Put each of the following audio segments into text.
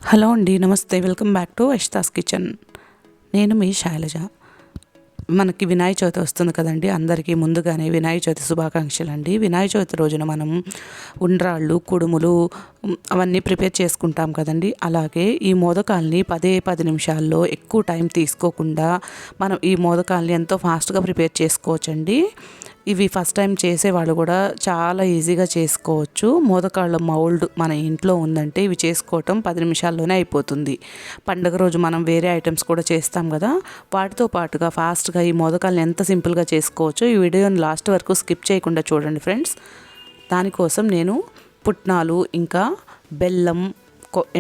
Hello అండి, నమస్తే. Welcome back to Yashita's kitchen. నేను మీ శైలజ. మనకి వినాయక చవితి వస్తుంది కదండి. అందరికీ ముందుగానే వినాయక చవితి శుభాకాంక్షలు అండి. వినాయక చవితి రోజున మనం ఉండ్రాళ్ళు, కుడుములు అవన్నీ ప్రిపేర్ చేసుకుంటాం కదండి. అలాగే ఈ మోదకాల్ని 10 నిమిషాల్లో ఎక్కువ టైం తీసుకోకుండా మనం ఈ మోదకాల్ని ఎంతో ఫాస్ట్గా ప్రిపేర్ చేసుకోవచ్చండి. ఇవి ఫస్ట్ టైం చేసేవాళ్ళు కూడా చాలా ఈజీగా చేసుకోవచ్చు. మోదకాళ్ళ మౌల్డ్ మన ఇంట్లో ఉందంటే ఇవి చేసుకోవటం 10 నిమిషాల్లోనే అయిపోతుంది. పండుగ రోజు మనం వేరే ఐటమ్స్ కూడా చేస్తాం కదా, వాటితో పాటుగా ఫాస్ట్గా ఈ మోదకాలను ఎంత సింపుల్గా చేసుకోవచ్చో ఈ వీడియోని లాస్ట్ వరకు స్కిప్ చేయకుండా చూడండి ఫ్రెండ్స్. దానికోసం నేను పుట్నాలు, ఇంకా బెల్లం,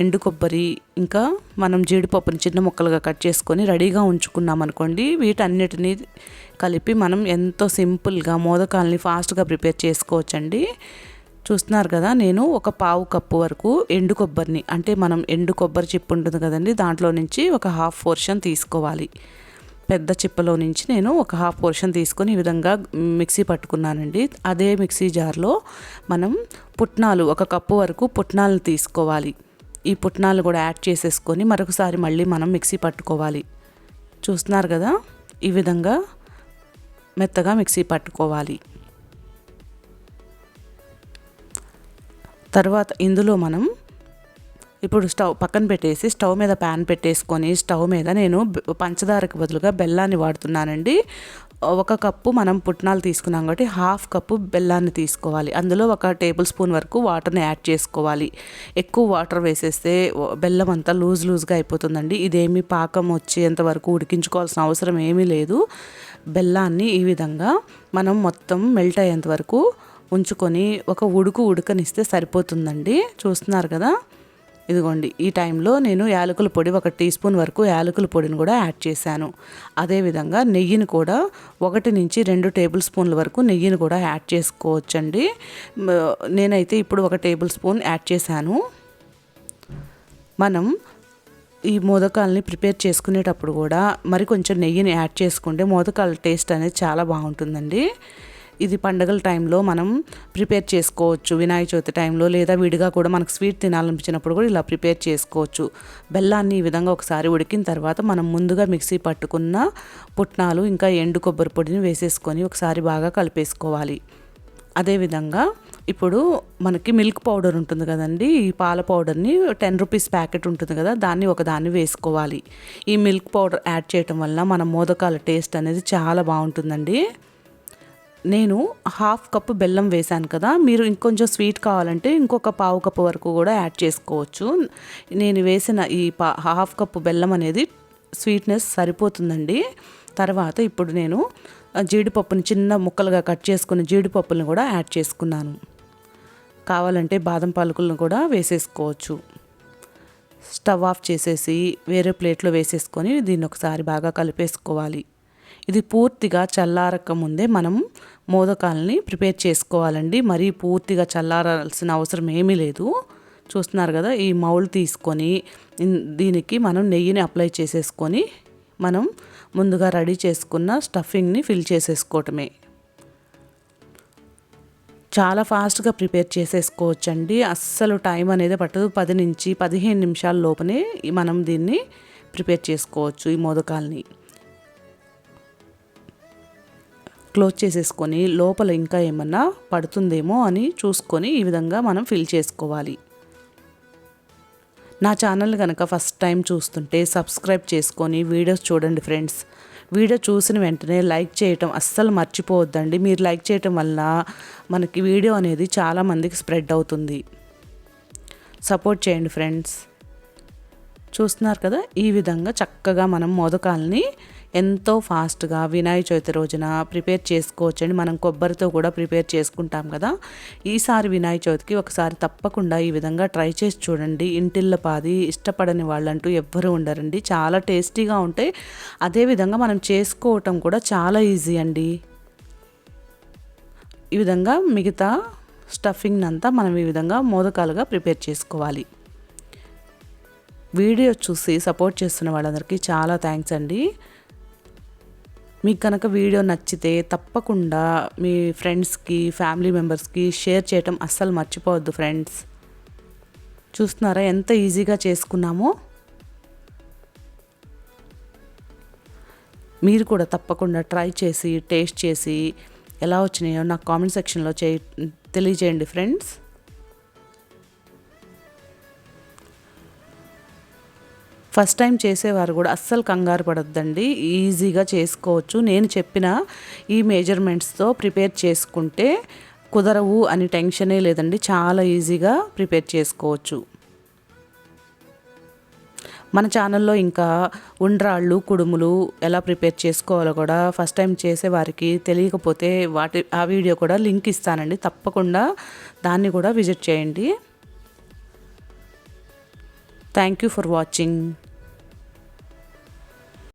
ఎండు కొబ్బరి, ఇంకా మనం జీడిపప్పుని చిన్న ముక్కలుగా కట్ చేసుకొని రెడీగా ఉంచుకున్నాం అనుకోండి. వీటన్నిటినీ కలిపి మనం ఎంతో సింపుల్గా మోదకాలని ఫాస్ట్గా ప్రిపేర్ చేసుకోవచ్చండి. చూస్తున్నారు కదా, నేను ఒక పావు కప్పు వరకు ఎండు కొబ్బరిని, అంటే మనం ఎండు కొబ్బరి చిప్పు ఉంటుంది కదండి, దాంట్లో నుంచి ఒక హాఫ్ పోర్షన్ తీసుకోవాలి. పెద్ద చిప్పలో నుంచి నేను ఒక హాఫ్ పోర్షన్ తీసుకొని ఈ విధంగా మిక్సీ పట్టుకున్నానండి. అదే మిక్సీ జార్లో మనం పుట్నాలు, ఒక కప్పు వరకు పుట్నాలను తీసుకోవాలి. ఈ పుట్నాలు కూడా యాడ్ చేసేసుకొని మరొకసారి మళ్ళీ మనం మిక్సీ పట్టుకోవాలి. చూస్తున్నారు కదా, ఈ విధంగా మెత్తగా మిక్సీ పట్టుకోవాలి. తర్వాత ఇందులో మనం ఇప్పుడు స్టవ్ పక్కన పెట్టేసి స్టవ్ మీద ప్యాన్ పెట్టేసుకొని స్టవ్ మీద నేను పంచదారకు బదులుగా బెల్లాన్ని వాడుతున్నానండి. ఒక కప్పు మనం పుట్నాలు తీసుకున్నాం కాబట్టి హాఫ్ కప్పు బెల్లాన్ని తీసుకోవాలి. అందులో ఒక టేబుల్ స్పూన్ వరకు వాటర్ని యాడ్ చేసుకోవాలి. ఎక్కువ వాటర్ వేసేస్తే బెల్లం అంతా లూజ్గా అయిపోతుందండి. ఇదేమీ పాకం వచ్చేంత వరకు ఉడికించుకోవాల్సిన అవసరం ఏమీ లేదు. బెల్లాన్ని ఈ విధంగా మనం మొత్తం మెల్ట్ అయ్యేంత వరకు ఉంచుకొని ఒక ఉడకనిస్తే సరిపోతుందండి. చూస్తున్నారు కదా, ఇదిగోండి. ఈ టైంలో నేను యాలకుల పొడి, 1 టీ స్పూన్ వరకు యాలకుల పొడిని కూడా యాడ్ చేశాను. అదేవిధంగా నెయ్యిని కూడా 1 నుంచి 2 టేబుల్ స్పూన్ల వరకు నెయ్యిని కూడా యాడ్ చేసుకోవచ్చండి. నేనైతే ఇప్పుడు 1 టేబుల్ స్పూన్ యాడ్ చేశాను. మనం ఈ మోదకాలని ప్రిపేర్ చేసుకునేటప్పుడు కూడా మరి కొంచెం నెయ్యిని యాడ్ చేసుకుంటే మోదకాల టేస్ట్ అనేది చాలా బాగుంటుందండి. ఇది పండగల టైంలో మనం ప్రిపేర్ చేసుకోవచ్చు. వినాయక చవితి టైంలో లేదా విడిగా కూడా మనకు స్వీట్ తినాలనిపించినప్పుడు కూడా ఇలా ప్రిపేర్ చేసుకోవచ్చు. బెల్లాన్ని ఈ విధంగా ఒకసారి ఉడికిన తర్వాత మనం ముందుగా మిక్సీ పట్టుకున్న పుట్నాలు, ఇంకా ఎండు కొబ్బరి పొడిని వేసేసుకొని ఒకసారి బాగా కలిపేసుకోవాలి. అదేవిధంగా ఇప్పుడు మనకి మిల్క్ పౌడర్ ఉంటుంది కదండి, ఈ పాల పౌడర్ని 10 రూపీస్ ప్యాకెట్ ఉంటుంది కదా, దాన్ని వేసుకోవాలి. ఈ మిల్క్ పౌడర్ యాడ్ చేయటం వల్ల మన మోదకాల టేస్ట్ అనేది చాలా బాగుంటుందండి. నేను హాఫ్ కప్పు బెల్లం వేశాను కదా, మీరు ఇంకొంచెం స్వీట్ కావాలంటే ఇంకొక పావు కప్పు వరకు కూడా యాడ్ చేసుకోవచ్చు. నేను వేసిన ఈ హాఫ్ కప్పు బెల్లం అనేది స్వీట్నెస్ సరిపోతుందండి. తర్వాత ఇప్పుడు నేను జీడిపప్పుని చిన్న ముక్కలుగా కట్ చేసుకున్న జీడిపప్పులను కూడా యాడ్ చేసుకున్నాను. కావాలంటే బాదం పలుకులను కూడా వేసేసుకోవచ్చు. స్టవ్ ఆఫ్ చేసేసి వేరే ప్లేట్లో వేసేసుకొని దీన్ని ఒకసారి బాగా కలిపేసుకోవాలి. ఇది పూర్తిగా చల్లారక ముందే మనం మోదకాలని ప్రిపేర్ చేసుకోవాలండి. మరీ పూర్తిగా చల్లారాల్సిన అవసరం ఏమీ లేదు. చూస్తున్నారు కదా, ఈ మౌల్డ్ తీసుకొని దీనికి మనం నెయ్యిని అప్లై చేసేసుకొని మనం ముందుగా రెడీ చేసుకున్న స్టఫింగ్ని ఫిల్ చేసేసుకోవటమే. చాలా ఫాస్ట్గా ప్రిపేర్ చేసేసుకోవచ్చండి. అస్సలు టైం అనేది పట్టదు. 10 నుంచి 15 నిమిషాల లోపనే మనం దీన్ని ప్రిపేర్ చేసుకోవచ్చు. ఈ మోదకాల్ని క్లోజ్ చేసేసుకొని లోపల ఇంకా ఏమన్నా పడుతుందేమో అని చూసుకొని ఈ విధంగా మనం ఫిల్ చేసుకోవాలి. నా ఛానల్ కనుక ఫస్ట్ టైం చూస్తుంటే సబ్స్క్రైబ్ చేసుకొని వీడియోస్ చూడండి ఫ్రెండ్స్. వీడియో చూసిన వెంటనే లైక్ చేయటం అస్సలు మర్చిపోవద్దండి. మీరు లైక్ చేయటం వల్ల మనకి వీడియో అనేది చాలామందికి స్ప్రెడ్ అవుతుంది. సపోర్ట్ చేయండి ఫ్రెండ్స్. చూస్తున్నారు కదా, ఈ విధంగా చక్కగా మనం మోదకాలని ఎంతో ఫాస్ట్గా వినాయక చవితి రోజున ప్రిపేర్ చేసుకోవచ్చండి. మనం కొబ్బరితో కూడా ప్రిపేర్ చేసుకుంటాం కదా. ఈసారి వినాయక చవితికి ఒకసారి తప్పకుండా ఈ విధంగా ట్రై చేసి చూడండి. ఇంటిల్లపాది ఇష్టపడని వాళ్ళంటూ ఎవ్వరూ ఉండరండి. చాలా టేస్టీగా ఉంటాయి. అదేవిధంగా మనం చేసుకోవటం కూడా చాలా ఈజీ అండి. ఈ విధంగా మిగతా స్టఫింగ్ అంతా మనం ఈ విధంగా మోదకాలుగా ప్రిపేర్ చేసుకోవాలి. వీడియో చూసి సపోర్ట్ చేస్తున్న వాళ్ళందరికీ చాలా థ్యాంక్స్ అండి. మీకు కనుక వీడియో నచ్చితే తప్పకుండా మీ ఫ్రెండ్స్కి, ఫ్యామిలీ మెంబర్స్కి షేర్ చేయటం అస్సలు మర్చిపోవద్దు ఫ్రెండ్స్. చూస్తున్నారా ఎంత ఈజీగా చేసుకున్నామో. మీరు కూడా తప్పకుండా ట్రై చేసి టేస్ట్ చేసి ఎలా వచ్చినాయో నాకు కామెంట్ సెక్షన్లో తెలియజేయండి ఫ్రెండ్స్. ఫస్ట్ టైం చేసేవారు కూడా అస్సలు కంగారు పడొద్దండి, ఈజీగా చేసుకోవచ్చు. నేను చెప్పిన ఈ మెజర్మెంట్స్తో ప్రిపేర్ చేసుకుంటే కుదరవు అని టెన్షనే లేదండి, చాలా ఈజీగా ప్రిపేర్ చేసుకోవచ్చు. మన ఛానల్లో ఇంకా ఉండ్రాళ్ళు కుడుములు ఎలా ప్రిపేర్ చేసుకోవాలో కూడా ఫస్ట్ టైం చేసేవారికి తెలియకపోతే ఆ వీడియో కూడా లింక్ ఇస్తానండి, తప్పకుండా దాన్ని కూడా విజిట్ చేయండి. Thank you for watching.